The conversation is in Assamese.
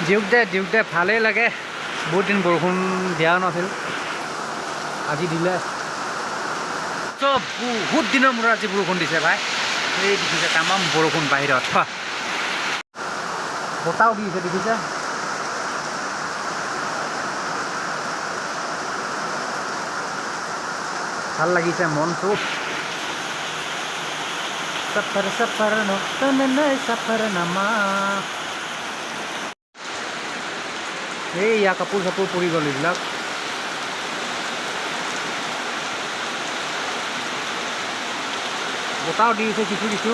দিওক দে ভালেই লাগে বহুত দিন বৰষুণ দিয়া নাছিল আজি দিলে চব বহুত দিনৰ মূৰত আজি বৰষুণ দিছে ভাই এই দেখিছে তামাম বৰষুণ বাহিৰত বতাহও দিছে দেখিছে ভাল লাগিছে মনটো सफर सफर नो तन नए सफर नमा এই ইয়া কাপোৰ চাপোৰ পৰি গ'ল এইবিলাক বতাহও দি আছে কিছু